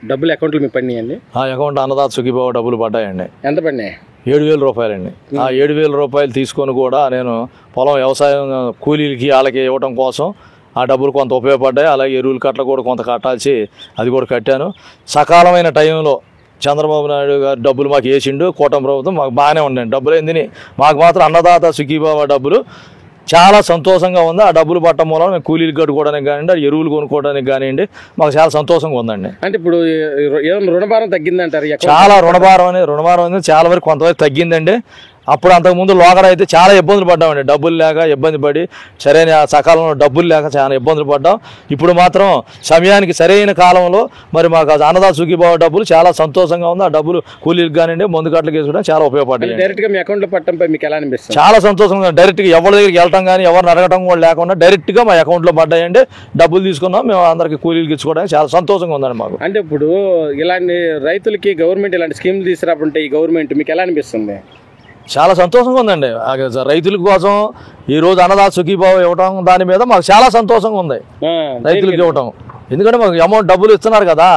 డబ్బులు అకౌంట్లో మీకు పడినాయండి? అకౌంట్ అన్నదాత సుఖీభావ డబ్బులు పడ్డాయండి. ఎంత పడినాయి? 7,000 రూపాయలండి. ఆ 7,000 రూపాయలు తీసుకొని కూడా నేను పొలం వ్యవసాయం కూలీలకి వాళ్ళకి ఇవ్వడం కోసం ఆ డబ్బులు కొంత ఉపయోగపడ్డాయి. అలాగే ఎరువుల కట్టలు కూడా కొంత కట్టాల్సి అది కూడా కట్టాను. సకాలమైన టైంలో చంద్రబాబు నాయుడు గారు డబ్బులు మాకు వేసిండు. కూటమి ప్రభుత్వం మాకు బాగానే ఉండండి. డబ్బులు ఏంది మాకు మాత్రం అన్నదాత సుఖీభావ డబ్బులు చాలా సంతోషంగా ఉంది. ఆ డబ్బులు పట్టడం మూలం మేము కూలీలు కట్టుకోవడానికి కానివ్వండి, ఎరువులు కొనుక్కోవడానికి కానివ్వండి, మాకు చాలా సంతోషంగా ఉందండి. అంటే ఇప్పుడు ఏమైనా రుణభారం తగ్గిందంటారు? చాలా రుణభారం అనేది చాలా వరకు కొంతవరకు తగ్గిందండి. అప్పుడు అంతకుముందు లోగడ అయితే చాలా ఇబ్బందులు పడ్డామండి. డబ్బులు లేక ఇబ్బంది పడి సరైన సకాలంలో డబ్బులు లేక చాలా ఇబ్బందులు పడ్డాం. ఇప్పుడు మాత్రం సమయానికి సరైన కాలంలో మరి మాకు అన్నదాత సుఖీభావ డబ్బులు చాలా సంతోషంగా ఉంది. ఆ డబ్బులు కూలీలకు కానివ్వండి, మందు కట్టలు వేసుకోవడం చాలా ఉపయోగపడ్డాయి. డైరెక్ట్గా మీ అకౌంట్లో పట్టడంపై మీకు ఎలా అనిపిస్తుంది? చాలా సంతోషంగా డైరెక్ట్గా ఎవరి దగ్గరికి వెళ్ళటం కానీ ఎవరిని అడగటం కూడా లేకుండా డైరెక్ట్గా మా అకౌంట్లో పడ్డాయండి. డబ్బులు తీసుకున్నాం. మేము అందరికీ కూలీలకు ఇచ్చుకోవడానికి చాలా సంతోషంగా ఉందండి మాకు. అంటే ఇప్పుడు ఇలాంటి రైతులకి గవర్నమెంట్ ఇలాంటి స్కీమ్లు తీసుకురాకుంటే ఈ గవర్నమెంట్ మీకు ఎలా అనిపిస్తుంది? చాలా సంతోషంగా ఉందండి. రైతుల కోసం ఈరోజు అన్నదాత సుఖీభావ ఇవ్వటం దాని మీద మాకు చాలా సంతోషంగా ఉంది. రైతులకు ఇవ్వటం ఎందుకంటే మాకు అమౌంట్ డబ్బులు ఇస్తున్నారు కదా.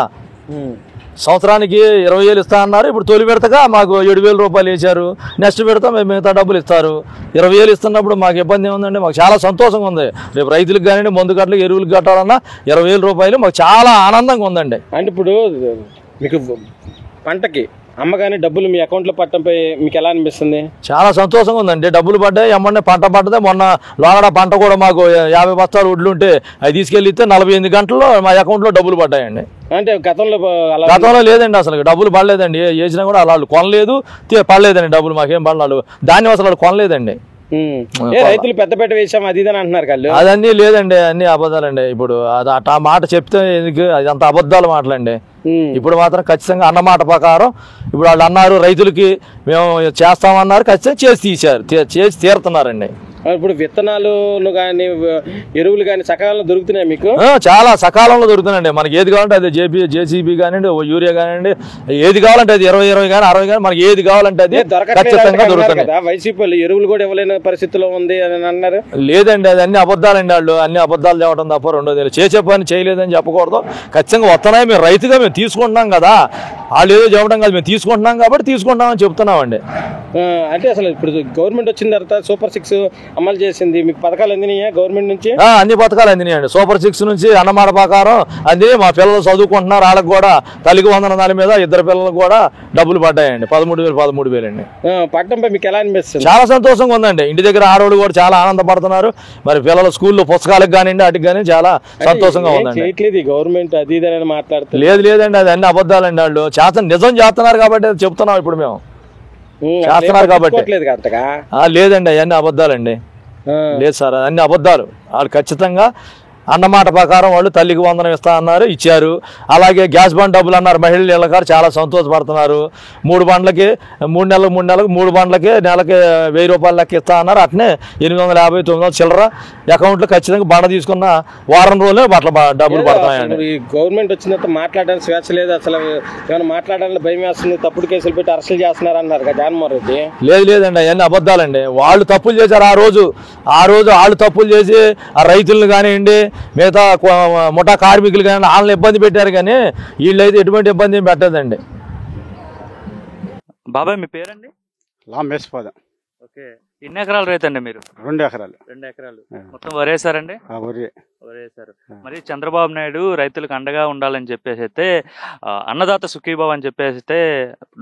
సంవత్సరానికి 20,000 ఇస్తా అన్నారు. ఇప్పుడు తొలి విడతగా మాకు 7,000 రూపాయలు వేశారు. నెక్స్ట్ విడత మిగతా డబ్బులు ఇస్తారు. 20,000 ఇస్తున్నప్పుడు మాకు ఇబ్బంది ఏముందండి? మాకు చాలా సంతోషంగా ఉంది. రేపు రైతులకు కానివ్వండి, మందు కట్టలు ఎరువులకు కట్టాలన్నా 20,000 రూపాయలు మాకు చాలా ఆనందంగా ఉందండి. అంటే ఇప్పుడు మీకు పంటకి అమ్మగానే డబ్బులు మీ అకౌంట్లో పట్టడంపై మీకు ఎలా అనిపిస్తుంది? చాలా సంతోషంగా ఉందండి. డబ్బులు పడ్డాయి. అమ్మనే పంట పడ్డదే. మొన్న లోగడ పంట కూడా మాకు 50 బస్తాలు వడ్లు ఉంటే అది తీసుకెళ్ళి ఇస్తే 48 గంటల్లో మా అకౌంట్లో డబ్బులు పడ్డాయండి. అంటే గతంలో లేదండి, అసలు డబ్బులు పడలేదండి. వేసినా కూడా వాళ్ళు కొనలేదు, పడలేదండి డబ్బులు. మాకేం పడలేదు. దాన్ని అసలు వాళ్ళు కొనలేదండి. రైతులు పెద్దపేట వేసాం అది ఇదని అంటున్నారు వాళ్ళు. అదన్నీ లేదండి, అన్ని అబద్ధాలండి. ఇప్పుడు అది అట్లా మాట చెప్తే ఎందుకు, అది అంత అబద్ధాలు మాటలండి. ఇప్పుడు మాత్రం ఖచ్చితంగా అన్నమాట ప్రకారం ఇప్పుడు వాళ్ళు అన్నారు రైతులకి మేము చేస్తామన్నారు, ఖచ్చితంగా చేసి తీరుతున్నారండి. ఇప్పుడు విత్తనాలు కానీ ఎరువులు కానీ సకాలంలో దొరుకుతున్నాయి మీకు? చాలా సకాలంలో దొరుకుతున్నాయండి. మనకి ఏది కావాలంటే అది జేసీబీ కానివ్వండి, యూరియా కానివ్వండి, ఏది కావాలంటే అది 20 కానీ 60 కానీ మనకి ఏది కావాలంటే అది ఖచ్చితంగా దొరుకుతుంది. వైసీపీ ఎరువులు కూడా ఇవ్వలేని పరిస్థితిలో ఉంది అని అన్నారు. లేదండి, అది అన్ని అబద్ధాలండి. వాళ్ళు అన్ని అబద్ధాలు చెప్పడం తప్ప రెండోది చేసే పని చేయలేదని చెప్పకూడదు. ఖచ్చితంగా వస్తున్నాయి. మేము రైతుగా మేము తీసుకుంటున్నాం కదా, వాళ్ళు ఏదో చెప్పడం కాదు, మేము తీసుకుంటున్నాం కాబట్టి తీసుకుంటామని చెప్తున్నామండి. అంటే అసలు ఇప్పుడు గవర్నమెంట్ వచ్చిన తర్వాత సూపర్ 6 అమలు చేసింది. మీకు పథకాలు అందినాయా గవర్నమెంట్ నుంచి? అన్ని పథకాలు అందినాయండి. సూపర్ 6 నుంచి అన్నమాట ప్రకారం అంది. మా పిల్లలు చదువుకుంటున్నారు, వాళ్ళకి కూడా తల్లికి వందన దాని మీద 2 పిల్లలకు కూడా డబ్బులు పడ్డాయండి. 13,000 అండి. పట్టడంపై మీకు ఎలా అనిపిస్తుంది? చాలా సంతోషంగా ఉందండి. ఇంటి దగ్గర ఆడవాళ్ళు కూడా చాలా ఆనందపడుతున్నారు. మరి పిల్లల స్కూల్లో పుస్తకాలకు కానివ్వండి, వాటికి కానీ చాలా సంతోషంగా ఉందండి. గవర్నమెంట్ అది ఇదని మాట్లాడుతుంది. లేదండి, అది అన్ని అబద్ధాలండి. వాళ్ళు నిజం చేస్తున్నారు కాబట్టి చెప్తున్నాం. ఇప్పుడు మేము చేస్తున్నారు కాబట్టి లేదండి, అవన్నీ అబద్ధాలండి. లేదు సార్, అన్ని అబద్ధాలు. వాళ్ళు ఖచ్చితంగా అన్నమాట ప్రకారం వాళ్ళు తల్లికి వందనం ఇస్తా అన్నారు, ఇచ్చారు. అలాగే గ్యాస్ బండ్ డబ్బులు అన్నారు. మహిళలు ఇళ్ళకారు చాలా సంతోషపడుతున్నారు. 3 బండ్లకి 3 నెలలకు 3 బండ్లకి నెలకి 1,000 రూపాయలు లెక్క ఇస్తా అన్నారు. అట్నే 850, 900 చిల్లర అకౌంట్లో ఖచ్చితంగా బండ తీసుకున్న వారం రోజులే డబ్బులు పడుతున్నాయండి. ఈ గవర్నమెంట్ వచ్చిన తర్వాత మాట్లాడడానికి స్వేచ్ఛ లేదు. అసలు ఏమైనా మాట్లాడాలని భయం వేస్తుంది. తప్పుడు కేసులు పెట్టి అరెస్టులు చేస్తున్నారు అన్నారు కదా జగన్మోహన్ రెడ్డి. లేదండి, అవన్నీ అబద్ధాలండి. వాళ్ళు తప్పులు చేశారు. ఆ రోజు వాళ్ళు తప్పులు చేసి ఆ రైతులను కానివ్వండి, మిగతా ముఠా కార్మికులు కానీ వాళ్ళని ఇబ్బంది పెట్టారు. కానీ వీళ్ళైతే ఎటువంటి ఇబ్బంది పెట్టదండి. బాబాయ్ మీ పేరండి? లాంబేసిపోదాం. ఓకే, ఎన్ని ఎకరాలు రైతండి మీరు? 2 ఎకరాలు. 2 ఎకరాలు మొత్తం వరేసారండి? వరేసారు. మరి చంద్రబాబు నాయుడు రైతులకు అండగా ఉండాలని చెప్పేసి అయితే అన్నదాత సుఖీభావ అని చెప్పేసి అయితే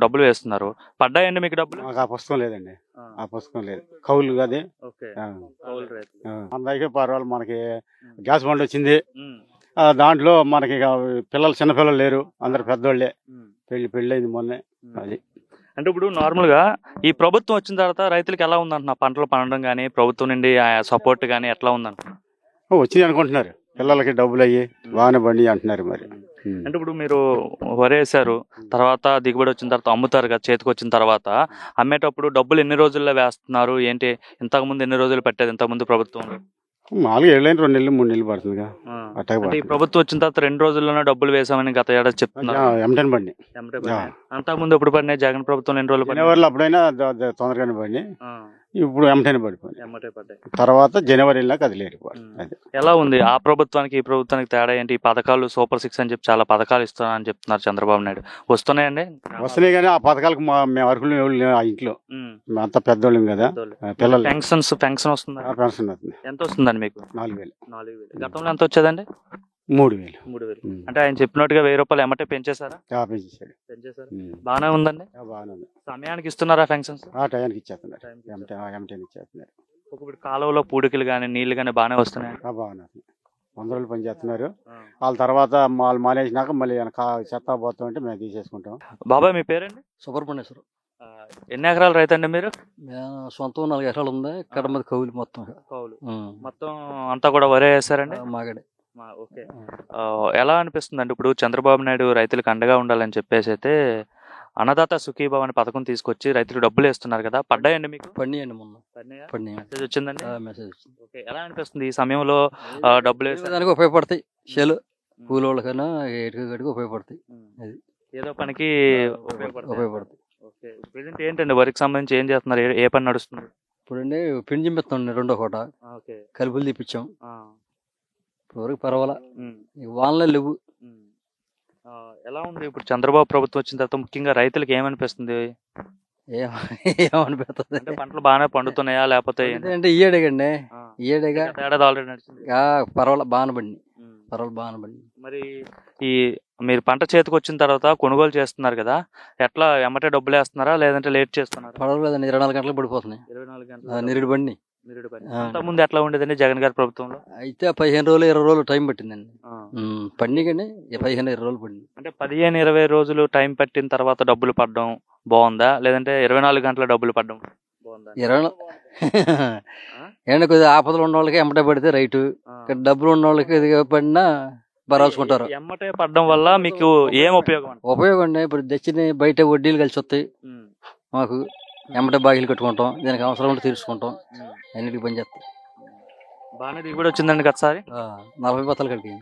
డబ్బులు వేస్తున్నారు. పడ్డాయండి మీకు డబ్బులు? ఆ పుస్తకం లేదండి. ఆ పుస్తకం లేదు. కౌలు అది. అందరికీ పర్వాలేదు. మనకి గ్యాస్ బండ్ వచ్చింది. దాంట్లో మనకి పిల్లలు చిన్నపిల్లలు లేరు, అందరు పెద్దోళ్ళే. పెళ్ళైంది మొన్నే. అది అంటే ఇప్పుడు నార్మల్గా ఈ ప్రభుత్వం వచ్చిన తర్వాత రైతులకు ఎలా ఉందంటున్నా? పంటలు పండడం కానీ ప్రభుత్వం నుండి సపోర్ట్ కానీ ఎట్లా ఉందంటున్నా? వచ్చింది అనుకుంటున్నారు. పిల్లలకి డబ్బులు అయ్యి బాగానే బండి అంటున్నారు. మరి అంటే ఇప్పుడు మీరు వరేసారు, తర్వాత దిగుబడి వచ్చిన తర్వాత అమ్ముతారు కదా, చేతికి వచ్చిన తర్వాత అమ్మేటప్పుడు డబ్బులు ఎన్ని రోజుల్లో వేస్తున్నారు ఏంటి? ఇంతకుముందు ఎన్ని రోజులు పెట్టేది ఇంతకుముందు ప్రభుత్వం? 4 ఏళ్ళైనా 2 నెలలు 3 నెలలు పడుతుందిగా. ఈ ప్రభుత్వం వచ్చిన తర్వాత 2 రోజుల్లోనే డబ్బులు వేసామని గత ఏడాది చెప్తున్నారు. బండి అంతకుముందు ఎప్పుడు పడినాయి? జగన్ ప్రభుత్వం 2 రోజులు పడిన అప్పుడైనా తొందరగానే పడి ఇప్పుడు వెంటనే పడిపోయింది. ఎమ్మటే పడ్డాయి. తర్వాత జనవరి వెళ్ళాక అది లేకపోయింది. అది ఎలా ఉంది ఆ ప్రభుత్వానికి ఈ ప్రభుత్వానికి తేడా ఏంటి? ఈ పథకాలు సూపర్ 6 అని చెప్పి చాలా పథకాలు ఇస్తున్నారని చెప్తున్నారు చంద్రబాబు నాయుడు. వస్తున్నాయండి? వస్తున్నాయి కానీ ఆ పథకాలకు మేము అర్హులు ఎవరు లేరు ఆ ఇంట్లో. అంతా పెద్దోళ్ళం కదా, పిల్లలు. పెన్షన్ వస్తుందా? పెన్షన్ వస్తుంది. ఎంత వస్తుందండి మీకు? 4,000. 4,000. గతంలో ఎంత వచ్చేదండి? 3,000. 3,000. అంటే ఆయన చెప్పినట్టుగా 1,000 రూపాయలు ఎమ్మటే పెంచేశారా? పెంచేసాడు. బాగానే ఉందండి. బాగానే ఉంది. సమయానికి ఇస్తున్నారా పెన్షన్స్? ఆ టయానికి ఇచ్చేస్తున్నారు. ఇచ్చేస్తున్నారు. ఇప్పుడు కాలువలో పూడికలు కానీ నీళ్లు కానీ బాగానే వస్తున్నాయి. బాగానే 100 రోజులు పని చేస్తున్నారు. వాళ్ళ తర్వాత వాళ్ళు మానేసినాక మళ్ళీ చెత్త పోతాం అంటే మేము తీసేసుకుంటాం. బాబాయ్ మీ పేరండి? సుబ్రహ్మణ్యేశ్వరం. ఎన్ని ఎకరాలు రైతు అండి మీరు? సొంతం 4 ఎకరాలు ఉంది. ఇక్కడ మీద కౌలు మొత్తం. మొత్తం అంతా కూడా వరే వేస్తారండి? మాగడే. ఓకే. ఎలా అనిపిస్తుంది అండి ఇప్పుడు చంద్రబాబు నాయుడు రైతులకు అండగా ఉండాలని చెప్పేసి అయితే అన్నదాత సుఖీభావ అనే పథకం తీసుకొచ్చి రైతులు డబ్బులు వేస్తున్నారు కదా, పడ్డాయండి మీకు? పడినాయండి. మొన్న మెసేజ్ వచ్చిందండి. మెసేజ్ వచ్చింది. ఓకే. ఎలా అనిపిస్తుంది ఈ సమయంలో డబ్బులు దానికి ఉపయోగపడతాయి? షెలు కూలోళ్ళకైనా ఎటుకడికి ఉపయోగపడతాయి. అది ఏదో పనికి ఉపయోగపడతాయి. ఓకే. ప్రెజెంట్ ఏంటండి వరికి సంబంధించి ఏం చేస్తున్నారు? ఏ పని నడుస్తుంది ఇప్పుడండి? పిండి చింపిస్తాం 2వ కోట. కలుపులు తీపిచ్చాం. వరకు పర్వాలా, వానలే లేవు. ఎలా ఉంది ఇప్పుడు చంద్రబాబు ప్రభుత్వం వచ్చిన తర్వాత ముఖ్యంగా రైతులకు ఏమనిపిస్తుంది? ఏమనిపిస్తుంది అంటే పంటలు బాగానే పండుతున్నాయా లేకపోతే అంటే ఈ ఏడేగండి? ఈ ఏడేగా ఏడాది ఆల్రెడీ నడిచింది. పర్వాలా బాగానే పడింది. పర్వాలేదు బాగానే పడింది. మరి ఈ మీరు పంట చేతికి వచ్చిన తర్వాత కొనుగోలు చేస్తున్నారు కదా, ఎట్లా ఎమ్మటే డబ్బులు వేస్తున్నారా లేదంటే లేట్ చేస్తున్నారా? పర్వాలేదండి. 24 గంటలు పడిపోతున్నాయి. 24 గంటలు నిరుడు బండి. ముందు ఎట్లా ఉండేదండి జగన్ గారి ప్రభుత్వంలో? అయితే 15 రోజులు 20 రోజులు టైం పట్టిందండి పండిగానే. 15-20 రోజులు పడింది. అంటే 15-20 రోజులు టైం పట్టిన తర్వాత డబ్బులు పడడం బాగుందా లేదంటే 24 గంటల డబ్బులు పడడం బాగుందా? 20 ఏంటంటే కొద్దిగా ఆపదలు ఉన్న వాళ్ళకి ఎమ్మటే పడితే రైటు, డబ్బులు ఉన్న వాళ్ళకి ఇది పడినా బరాల్చుకుంటారు. ఎమ్మటే పడడం వల్ల మీకు ఏం ఉపయోగం? ఉపయోగం అండి. ఇప్పుడు తెచ్చిన బయట వడ్డీలు కలిసి వస్తాయి మాకు. ఎమ్మటే బాగిలు కట్టుకుంటాం, దీనికి అవసరం ఉంటే తీర్చుకుంటాం, అన్నిటికి పని చేస్తాం. బాగానే దిగుబడి వచ్చిందండి గతసారి. 40 బత్తాలు కడికి.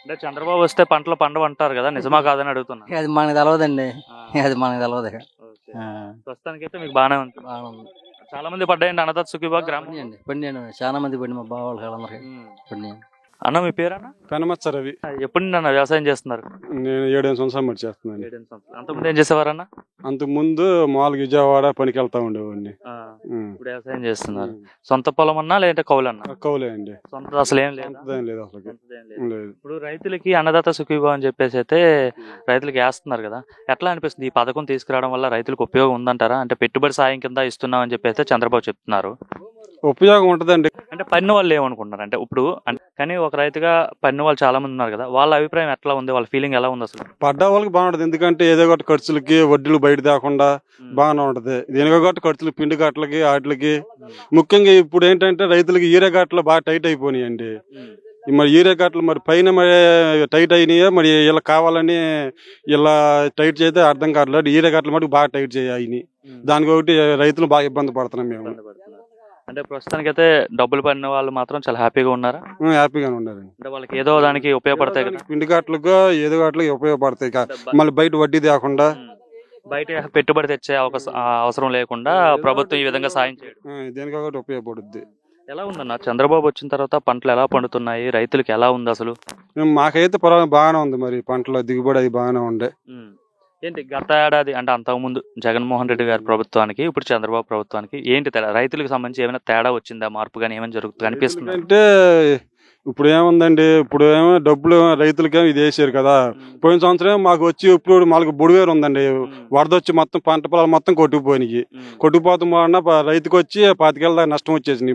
అంటే చంద్రబాబు వస్తే పంటలు పండవు అంటారు కదా, నిజమా కాదని అడుగుతున్నా. అది మనకు తెలవదండి. అది మనకు తెలవదు. ప్రస్తుతానికి అయితే మీకు బాగానే ఉంది. చాలా మంది పడ్డాయండి అన్నదాత సుఖీభావ గ్రామం. పండి చాలా మంది పండి. మా బావ వాళ్ళకి పండి. అన్న మీ పేరన్నా? పెనమచ్చ రవి. ఎప్పుడు అన్న వ్యవసాయం చేస్తున్నారు? నేను 7 సంవత్సరాలు బట్టి చేస్తున్నాను. అంతకుముందు ఏం చేసేవారన్నా? అంతకుముందు మామూలుగా విజయవాడ పనికి వెళ్తా ఉండేవాడిని. ఇప్పుడు వ్యవసాయం చేస్తున్నారు. సొంత పొలం అన్నా లేదంటే కౌలన్నా? కౌలే అండి. సొంత అసలు ఏం లేదు. అసలు ఇప్పుడు రైతులకి అన్నదాత సుఖీభావ అని చెప్పేసి అయితే రైతులకి వేస్తున్నారు కదా, ఎట్లా అనిపిస్తుంది ఈ పథకం తీసుకురావడం వల్ల? రైతులకు ఉపయోగం ఉందంటారా? అంటే పెట్టుబడి సాయం కింద ఇస్తున్నాం అని చెప్పేసి చంద్రబాబు చెప్తున్నారు. ఉపయోగం ఉంటదండి. అంటే పన్ను వాళ్ళు ఏమనుకుంటున్నారు అంటే ఇప్పుడు కానీ ఒక రైతుగా పన్ను వాళ్ళు చాలా మంది ఉన్నారు కదా, వాళ్ళ అభిప్రాయం ఎట్లా ఉంది? వాళ్ళ ఫీలింగ్ ఎలా ఉంది అసలు? పడ్డ వాళ్ళకి బాగుంటది. ఎందుకంటే ఏదో ఒకటి ఖర్చులకి వడ్డీలు బయట తేకుండా బాగానే ఉంటది. దేనికో ఒకటి ఖర్చులు పిండి గట్లకి వాటికి. ముఖ్యంగా ఇప్పుడు ఏంటంటే రైతులకి ఈరే గట్లు బాగా టైట్ అయిపోయినాయండి. మరి ఈరే గట్లు మరి పైన మరి టైట్ అయినాయో మరి ఇలా కావాలని ఇలా టైట్ చేస్తే అర్థం కావట్లేదు. ఈరే గట్లు మటుకు బాగా టైట్ చేయాలి. దానికి ఒకటి రైతులు బాగా ఇబ్బంది పడుతున్నాం మేము. అంటే ప్రస్తుతానికి అయితే డబ్బులు పడిన వాళ్ళు మాత్రం చాలా హ్యాపీగా ఉన్నారా? హ్యాపీగానే ఉన్నారు. అంటే వాళ్ళకి ఏదో దానికి ఉపయోగపడతాయి కదా, పిండి గట్లకు ఏదో గట్లకి ఉపయోగపడతాయి. మళ్ళీ బయట వడ్డీ తేకుండా బయట పెట్టుబడి తెచ్చే అవసరం లేకుండా ప్రభుత్వం ఈ విధంగా సాయం చేయడం దేనికి ఒకటి ఉపయోగపడుద్ది. ఎలా ఉందన్న చంద్రబాబు వచ్చిన తర్వాత పంటలు ఎలా పండుతున్నాయి? రైతులకు ఎలా ఉంది అసలు? మాకైతే పర్వాలేదు బాగానే ఉంది. మరి పంటల దిగుబడి అది బాగానే ఉండే. ఏంటి గత ఏడాది అంటే అంతకుముందు జగన్మోహన్ రెడ్డి గారి ప్రభుత్వానికి ఇప్పుడు చంద్రబాబు ప్రభుత్వానికి ఏంటి తేడా? రైతులకు సంబంధించి ఏమైనా తేడా వచ్చిందా? మార్పు కానీ ఏమైనా జరుగుతుంది అనిపిస్తుంది? అంటే ఇప్పుడు ఏముందండి, ఇప్పుడు ఏమో డబ్బులు రైతులకేమో ఇది వేసారు కదా. పోయిన సంవత్సరం మాకు వచ్చి ఇప్పుడు మాకు బుడివేరు ఉందండి. వరద వచ్చి మొత్తం పంట పొలాలు మొత్తం కొట్టుకుపోయినాయి. కొట్టుకుపోతాం వలన రైతుకి వచ్చి 25,000 దాకా నష్టం వచ్చేసింది.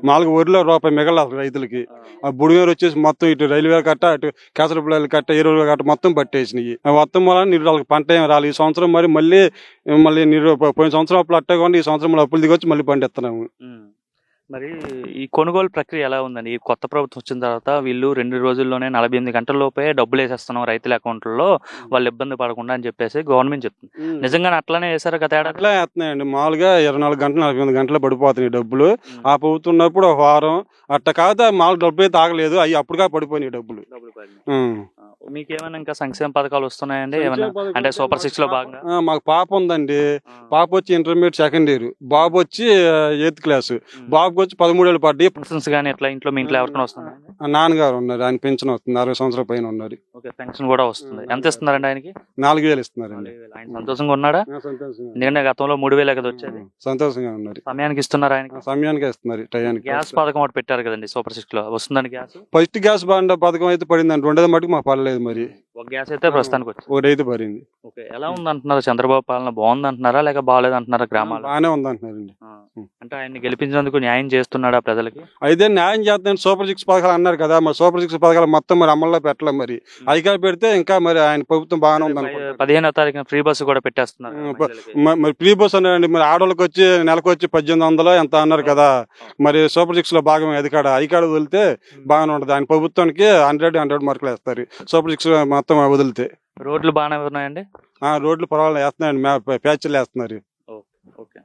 మాకు వరిలో రూపాయి మిగలదు రైతులకి. ఆ బుడివేరు వచ్చేసి మొత్తం ఇటు రైల్వే కట్ట, అటు కేసరపల్లి కట్ట, ఎరువుల కట్ట మొత్తం పట్టేసినాయి. మొత్తం వలన వాళ్ళకి పంట ఏమి రాలి. ఈ సంవత్సరం మళ్ళీ పోయిన సంవత్సరం అప్పులు అట్టకుండా ఈ సంవత్సరం అప్పులు దిగొచ్చి మళ్ళీ పండిస్తున్నాము. మరి ఈ కొనుగోలు ప్రక్రియ ఎలా ఉందండి? ఈ కొత్త ప్రభుత్వం వచ్చిన తర్వాత వీళ్ళు 2 రోజుల్లోనే 48 గంటల లోపే డబ్బులు వేసేస్తున్నాం రైతుల అకౌంట్లలో, వాళ్ళు ఇబ్బంది పడకుండా అని చెప్పేసి గవర్నమెంట్ చెప్తుంది. నిజంగా అట్లానే వేసారు కదా? అట్లా వేస్తున్నాయండి. మామూలుగా 24 గంటలు 48 గంటలు పడిపోతున్నాయి డబ్బులు. ఆ ప్రభుత్వం అప్పుడు ఒక వారం అట్ట కాదు మామూలు డబ్బులు అయితే ఆగలేదు. అవి అప్పుడుగా పడిపోయినాయి డబ్బులు. మీకు ఏమైనా ఇంకా సంక్షేమ పథకాలు వస్తున్నాయండి ఏమైనా, అంటే సూపర్ 6 లో భాగంగా? మాకు పాప ఉందండి. పాప వచ్చి ఇంటర్మీడియట్ సెకండ్ ఇయర్, బాబు వచ్చి 8th క్లాస్. బాబుకి వచ్చి 13 ఏళ్ళు పడ్డాయి. పెన్షన్స్ కానీ ఎట్లా ఇంట్లో మీ ఇంట్లో ఎవరికైనా వస్తున్నాయి? నాన్నగారు ఉన్నారు, ఆయన పెన్షన్ వస్తుంది, 60 సంవత్సరాల పైన ఉన్నారు. ఓకే, పెన్షన్ కూడా వస్తుంది. ఎంత ఇస్తున్నారండి ఆయనకి? 4,000 ఇస్తున్నారండి. ఆయన సంతోషంగా ఉన్నాడా? ఎందుకంటే గతంలో 3,000 కదా వచ్చేది. సంతోషంగా ఉన్నారు. సమయానికి ఇస్తున్నారు ఆయనకి? సమయానికి ఇస్తున్నారు, టయానికి. గ్యాస్ పథకం ఒకటి పెట్టారు కదండి సూపర్ 6 లో, వస్తుందండి గ్యాస్? ఫస్ట్ గ్యాస్ బండ పథకం అయితే పడిందండి, రెండోది మటుకు మాకు పడలేదు. మరి ఒక గ్యాస్ అయితే ప్రస్తుతానికి వచ్చింది, ఒకటైతే పడింది. ఓకే, ఎలా ఉంది అంటున్నారు? చంద్రబాబు పాలన బాగుంది అంటున్నారా లేక బాగాలేదు అంటున్నారా? గ్రామాలు బాగానే ఉంది అంటున్నారండి. అంటే ఆయన్ని గెలిపించినందుకు న్యాయం చేస్తున్నాడా ప్రజలకి? అయితే న్యాయం చేస్తాను సూపర్ 6 పథకాలు అన్నారు కదా, మరి సూపర్ 6 పథకాలు మొత్తం మరి అమల్లో పెట్టలేదు. మరి అధికారులు పెడితే ఇంకా మరి ఆయన ప్రభుత్వం బాగానే ఉంది. 15వ తారీఖున ఫ్రీ బస్సు కూడా పెట్టేస్తున్నారు. మరి ఫ్రీ బస్ అన్నారండి, మరి ఆడవాళ్ళకి వచ్చి నెలకు వచ్చి 1800 ఎంత అన్నారు కదా. మరి సూపర్ 6 లో భాగం అధికారులు వదిలితే బాగానే ఉంటది. ఆయన ప్రభుత్వానికి 100 మార్కులు వేస్తారు సూపర్ 6 మొత్తం వదిలితే. రోడ్లు బాగానే ఉన్నాయండి? రోడ్లు పర్వాలేదు వేస్తున్నాయండి, ప్యాచ్లు వేస్తున్నారు. ఓకే.